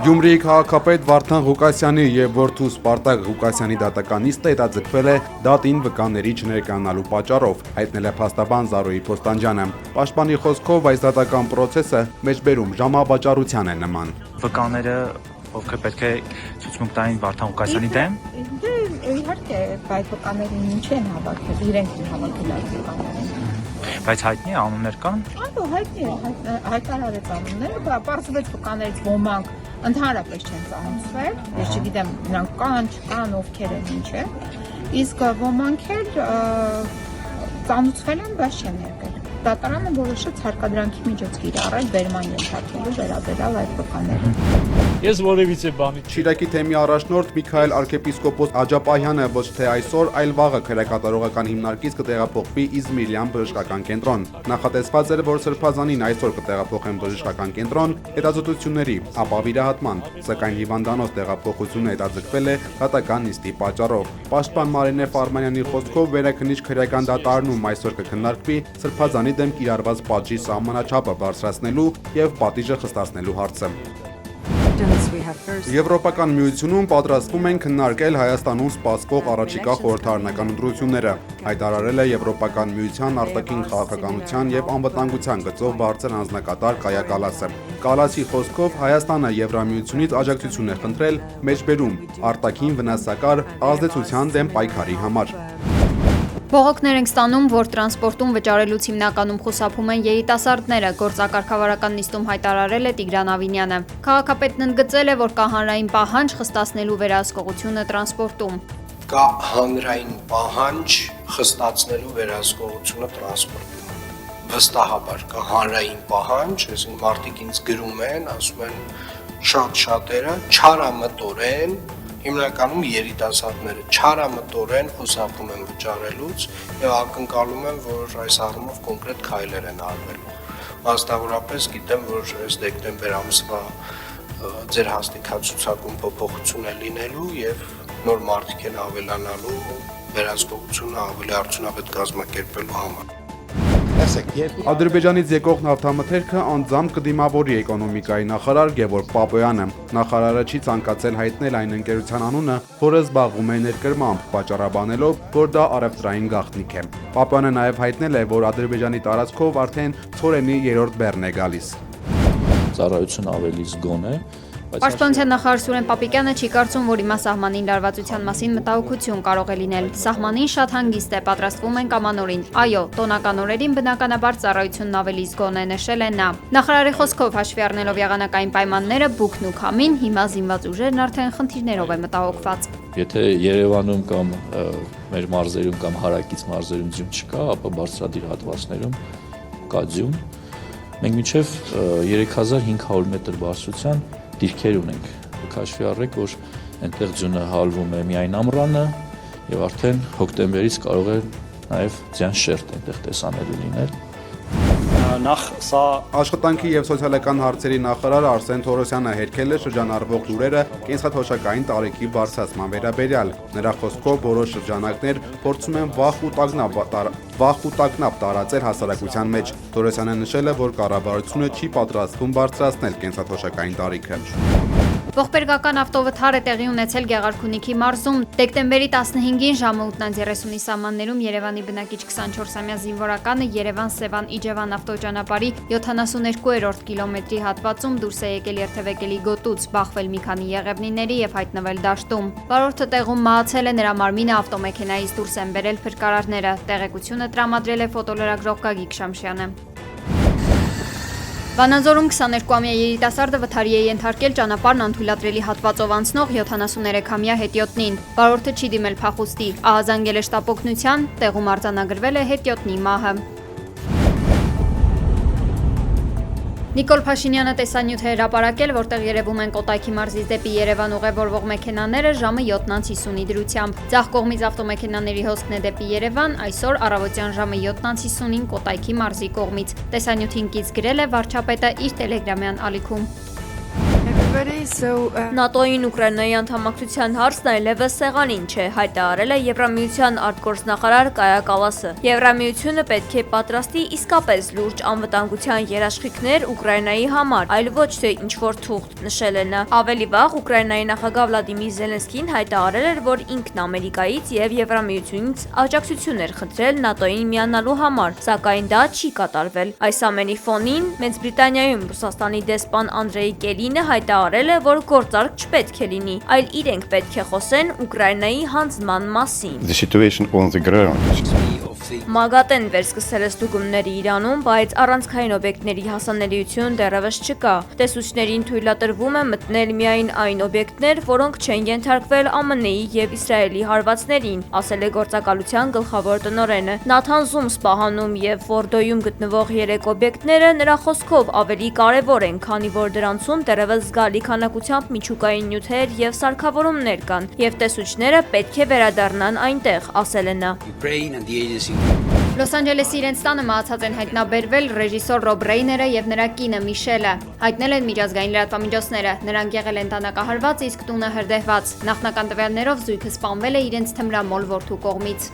Գյումրիի քաղաքապետ Վարդան Ղուկասյանի և որդու Սպարտակ Ղուկասյանի դատական նիստը հետաձգվել է դատին վկաների չներկայանալու պատճառով, հայտնել է փաստաբան Զարուհի Փոստանջյանը։ Պաշտպանի խոսքով այս դատական պրոցեսը մեջբերում ժամավաճառության է նման։ Վկաները ովքեր պետք է ցուցմունք տային Վարդան Ղուկասյանի դեմ։ Իհարկե, բայց վկաներին ինչ են հավաքել, իրենք են հավաքել այս վկաներին։ Բայց հայտնի է անուններ կան։ Այո, հայտնի է, հայտարարեց անունները, պարզվեց վկաներից ոմանք ընդհանրապես չեն ծանոթվել, ես չգիտեմ նրանք կան, չկան, ովքեր են, ինչ է, իսկ ոմանք էլ ծանոթվել են, բայց չեն եկել։ Դատարանը որոշեց հարկադրանքի միջոց կիրառել վերման ենթարկելու վերաբերյալ այդ վկաներին։ Ես որևիցե բանի Շիրակի թեմի առաջնորդ Միքայել arczepiskopos Աջապահյանը ոչ թե այսօր, այլ վաղը քրեակատարողական հիմնարկից կտեղափոխվի Իզմիրյան բժշկական կենտրոն։ Նախատեսված էր, որ Սրբազանին այսօր կտեղափոխեն բժշկական կենտրոն հետազոտությունների, ապա վիրահատման, սակայն հիվանդանոց տեղափոխությունը հետաձգվել է դատական նիստի պատճառով։ Պաշտպան Մարինե Ֆարմանյանի խոսքով վերաքննիչ քրեական դատարանում այսօր կքննարկվի Սրբազանի դեմ կիրառված պատժի սահմանաչափը բարձրացնելու եւ պատիժը խստացնելու հարցը։ Եվրոպական միությունում պատրաստվում են քննարկել Հայաստանում սպասվող առաջիկա խորհրդարանական ընտրությունները, հայտարարել է Եվրոպական միության արտաքին քաղաքականության եւ անվտանգության գծով բարձր անձնակատար Կայա Կալասը։ Կալասի խոսքով Հայաստանը Եվրամիությունից աջակցություն է խնդրել մեջբերում արտաքին վնասակար ազդեցության դեմ պայքարի համար։ Բողոքներ ենք ստանում, որ տրանսպորտում վճարելուց հիմնականում խուսափում են երիտասարդները, գործակարգավարական նիստում հայտարարել է Տիգրան Ավինյանը։ Քաղաքապետն ընդգծել է, որ կա հանրային պահանջ խստացնելու վերահսկողությունը տրանսպորտում։ Կա հանրային պահանջ խստացնելու վերահսկողությունը տրանսպորտում։ Վստահաբար կա հանրային պահանջ, այսինքն մարդիկ ինձ գրում են, ասում են շատերը չարամտորեն հիմնականում երիտասարդները չարամտորեն խուսափում են վճարելուց եւ ակնկալում են, որ այս առումով կոնկրետ քայլեր են արվելու։ Մասնավորապես գիտեմ, որ այս դեկտեմբեր ամսվա ձեր հաստիքացուցակում փոփոխություն է լինելու եւ նոր մարդիկ են ավելանալու վերահսկողությունը ավելի արդյունավետ կազմակերպելու համար։ Ադրբեջանից եկող նավթամթերքը անձամբ կդիմավորի էկոնոմիկայի նախարար Գևորգ Պապոյանը։ Նախարարը չի ցանկացել հայտնել այն ընկերության անունը, որը զբաղվում է ներկրմամբ, պատճառաբանելով, որ դա առևտրային գաղտնիք է։ Պապոյանը նաև հայտնել է, որ Ադրբեջանի տարածքով արդեն ցորենի 3-րդ բեռն է գալիս։ Ծառայությունը ավելի զգոն է։ Պաշտպանության նախարար Սուրեն Պապիկյանը չի կարծում, որ հիմա սահմանին լարվածության մասին մտահոգություն կարող է լինել։ Սահմանին շատ հանգիստ է, պատրաստվում են կամանորին։ Այո, տոնական օրերին բնականաբար ծառայությունն ավելի զգոն է, նշել է նա։ Նախարարի խոսքով հաշվի առնելով եղանակային պայմանները, բուքն ու քամին, հիմա զինված ուժերն արդեն խնդիրներով է մտահոգված։ Եթե Երևանում կամ մեր մարզերում կամ հարակից մարզերում ձյուն չկա, ապա բարձրադիր հատվածներում կա ձյուն։ Մենք մինչև 3500 մետր բարձրության դիրքեր ունենք, հաշվի առեք, որ այնտեղ ձյունը հալվում է միայն ամռանը եւ արդեն հոկտեմբերից կարող է նաեւ ձյան շերտ այնտեղ տեսանելի լինել։ նախ սա Աշխատանքի եւ սոցիալական հարցերի նախարար Արսեն Թորոսյանը հերքել է շրջանառվող լուրերը կենսաթոշակային տարիքի բարձրացման վերաբերյալ։ Նրա խոսքով որոշ շրջանակներ փորձում են վախ ու տագնապ տարածել հասարակության մեջ։ Թորոսյանը նշել է, որ կառավարությունը չի պատրաստվում բարձրացնել կենսաթոշակային տարիքը։ Ողբերգական ավտովթար է տեղի ունեցել Գեղարքունիքի մարզում։ Դեկտեմբերի 15-ին ժամը 8:30-ի սահմաններում Երևանի բնակիչ 24-ամյա զինվորականը Երևան-Սևան-Իջևան ավտոճանապարհի 72-րդ կիլոմետրի հատվածում դուրս է եկել երթևեկելի գոտուց, բախվել մի քանի եղևնիների եւ հայտնվել դաշտում։ Վարորդը տեղում մահացել է, նրա մարմինը ավտոմեքենայից դուրս են բերել փրկարարները։ Տեղեկությունը տրամադրել է ֆոտոլրագրող Գագիկ Շամշյանը։ Վանաձորում 22-ամյա երիտասարդը վթարի է ենթարկել ճանապարհն անթույլատրելի հատվածով անցնող 73-ամյա հետիոտնին։ Վարորդը չի դիմել փախուստի, ահազանգել է շտապօգնության, տեղում արձանագրվել է հետիոտնի մահը։ Նիկոլ Փաշինյանը տեսանյութ է հրապարակել, որտեղ երևում են Կոտայքի մարզից դեպի Երևան ուղևորվող մեքենաները ժամը 7:50-ի դրությամբ։ Ձախ կողմից ավտոմեքենաների հոսքն է դեպի Երևան, այսօր առավոտյան ժամը 7:50-ին Կոտայքի մարզի կողմից։ Տեսանյութին կից գրել է վարչապետը իր տելեգրամյան ալիքում։ ՆԱՏՕ-ին Ուկրաինայի անդամակցության հարցն այլևս սեղանին չէ, հայտարարել է Եվրամիության արտգործնախարար Կայա Կալասը։ Եվրամիությունը պետք է պատրաստի իսկապես լուրջ անվտանգության երաշխիքներ Ուկրաինայի համար, այլ ոչ թե ինչ-որ թուղթ, նշել է նա։ Ավելի վաղ Ուկրաինայի նախագահ Վլադիմիր Զելենսկին հայտարարել էր, որ ինքն Ամերիկայից եւ Եվրամիությունից աջակցություն էր խնդրել ՆԱՏՕ-ին միանալու համար, սակայն դա չի կատարվել։ Այս ամենի ֆոնին Մեծ Բրիտանիայում Ռուսաստանի դեսպան Անդրեյ Կելինը հայտարարել է, որ գործարք չպետք է լինի, այլ իրենք պետք է խոսեն Ուկրաինայի հանձնման մասին։ The situation on the ground. ՄԱԳԱՏԵ-ն վերսկսել է ստուգումները Իրանում, բայց առանցքային օբյեկտների հասանելիություն դեռևս չկա։ Տեսուչներին թույլատրվում է մտնել միայն այն օբյեկտներ, որոնք չեն ենթարկվել ԱՄՆ-ի եւ Իսրայելի հարվածներին, ասել է գործակալության գլխավոր տնօրենը։ Նաթան Զում Սպահանում եւ Ֆորդոյում գտնվող 3 օբյեկտները նրա խոսքով ավելի կարևոր են, քանի որ դրանցում դեռևս զգալի քանակությամբ միջուկային նյութեր եւ սարքավորումներ կան, եւ տեսուչները պետք է վերադառնան այնտեղ, ասել է նա։ Լոս Անջելեսի իրենց տանը մահացած են հայտնաբերվել ռեժիսոր Ռոբ Ռեյները եւ նրա կինը Միշելը։ Հայտնել են միջազգային լրատվամիջոցները։ Նրանք եղել են տանկահարված, իսկ տունը հրդեհված։ Նախնական տվյալներով զույգը սպանվել է իրենց թմրամոլ որդու կողմից։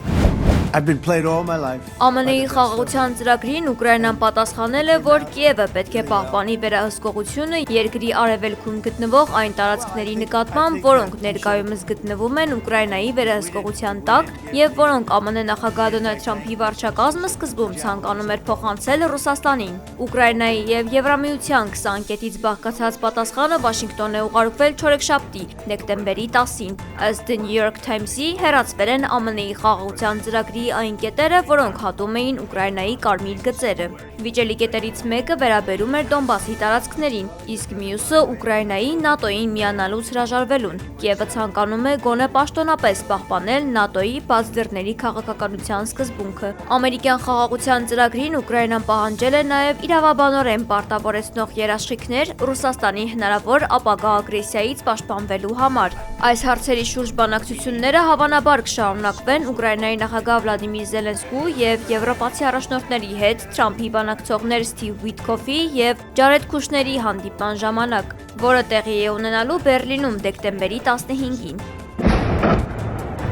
ԱՄՆ-ի խաղաղության ծրագրին Ուկրաինան պատասխանել է, որ Կիևը պետք է պահպանի վերահսկողությունը երկրի արևելքում գտնվող այն տարածքների նկատմամբ, որոնք ներկայումս գտնվում են Ուկրաինայի վերահսկողության տակ եւ որոնք ԱՄՆ նախագահ Դոնալդ Թրամփի վարչակազմը սկզբում ցանկանում էր փոխանցել Ռուսաստանին։ Ուկրաինայի եւ Եվրամիության 20 կետից բաղկացած պատասխանը Վաշինգտոն է ուղարկվել չորեքշաբթի, դեկտեմբերի 10-ին։ Ըստ The New York Times-ի հեռացվել են ԱՄՆ-ի խաղաղության ծրագրի այն կետերը, որոնք հատում էին Ուկրաինայի կարմիր գծերը։ Վիճելի կետերից մեկը վերաբերում էր Դոնբասի տարածքներին, իսկ մյուսը Ուկրաինայի ՆԱՏՕ-ին միանալուց հրաժարվելուն։ Կիևը ցանկանում է գոնե պաշտոնապես պահպանել ՆԱՏՕ-ի բաց դռների քաղաքականության սկզբունքը։ Ամերիկյան խաղաղության ծրագրին Ուկրաինան պահանջել է նաև իրավաբանորեն պարտավորեցնող երաշխիքներ Ռուսաստանի հնարավոր ապագա ագրեսիայից պաշտպանվելու համար։ Այս հարցերի շուրջ բանակցությունները հավանաբար կշարունակվեն Ուկրաինայի նախագահ Վլադիմիր Զելենսկու եւ եվրոպացի առաջնորդների հետ Թրամփի բանակցողներ Սթիվ Ուիթքոֆի եւ Ջարեդ Քուշների հանդիպման ժամանակ, որը տեղի է ունենալու Բերլինում դեկտեմբերի 15-ին։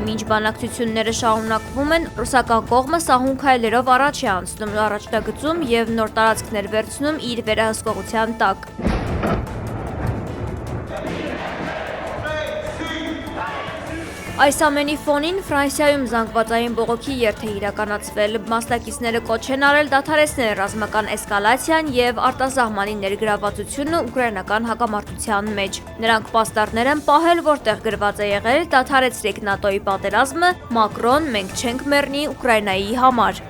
Մինչ բանակցությունները շարունակվում են, ռուսական կողմը սահուն քայլերով առաջ է անցնում առաջնագծում եւ նոր տարածքներ վերցնում իր վերահսկողության տակ։ Այս ամենի ֆոնին Ֆրանսիայում զանգվածային բողոքի երթ է իրականացվել։ Մասնակիցները կոչ են արել դադարեցնել ռազմական էսկալացիան եւ արտասահմանի ներգրավվածությունը ուկրաինական հակամարտության մեջ։ Նրանք պաստառներ են պահել, որտեղ գրված է եղել «Դադարեցրեք ՆԱՏՕ-ի պատերազմը, Մակրոն, մենք չենք մեռնի Ուկրաինայի համար»։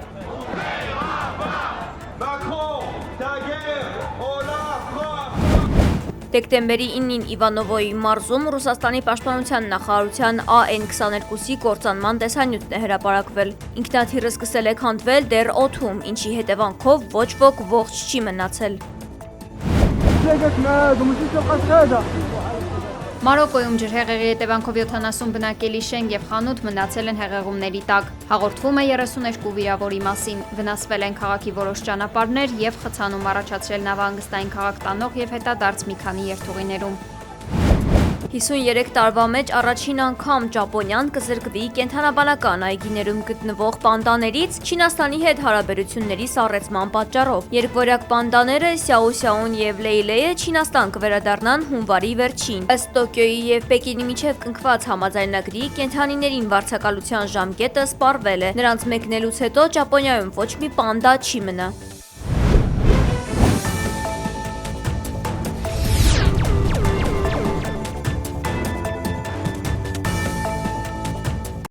Դեկտեմբերի 9-ին Իվանովոյի մարզում Ռուսաստանի պաշտպանության նախարարության AN-22-ի կործանման տեսանյութն է հրապարակվել։ Ինքնաթիռը սկսել է քանդվել դեռ օդում, ինչի հետևանքով ոչ ոք ողջ չի մնացել։ Մարոկոյում ջրհեղեղի հետևանքով 70 բնակելի շենք եւ խանութ մնացել են հեղեղումների տակ։ Հաղորդվում է 32 վիրավորի մասին։ Վնասվել են քաղաքի որոշ ճանապարհներ եւ խցանում առաջացրել նավահանգստային քաղաք տանող եւ հետադարձ մի քանի երթուղիներում։ 53 տարվա մեջ առաջին անգամ Ճապոնիան կզրկվի կենդանաբանական այգիներում գտնվող պանդաներից Չինաստանի հետ հարաբերությունների սառեցման պատճառով։ Երկվորյակ պանդաները Սյաոսյաուն եւ Լեյլեյը Չինաստան կվերադառնան հունվարի վերջին։ Ըստ Տոկիոյի եւ Պեկինի միջև կնքված համաձայնագրի կենդանիներին վարձակալության ժամկետը սպառվել է։ Նրանց մեկնելուց հետո Ճապոնիայում ոչ մի պանդա չի մնա։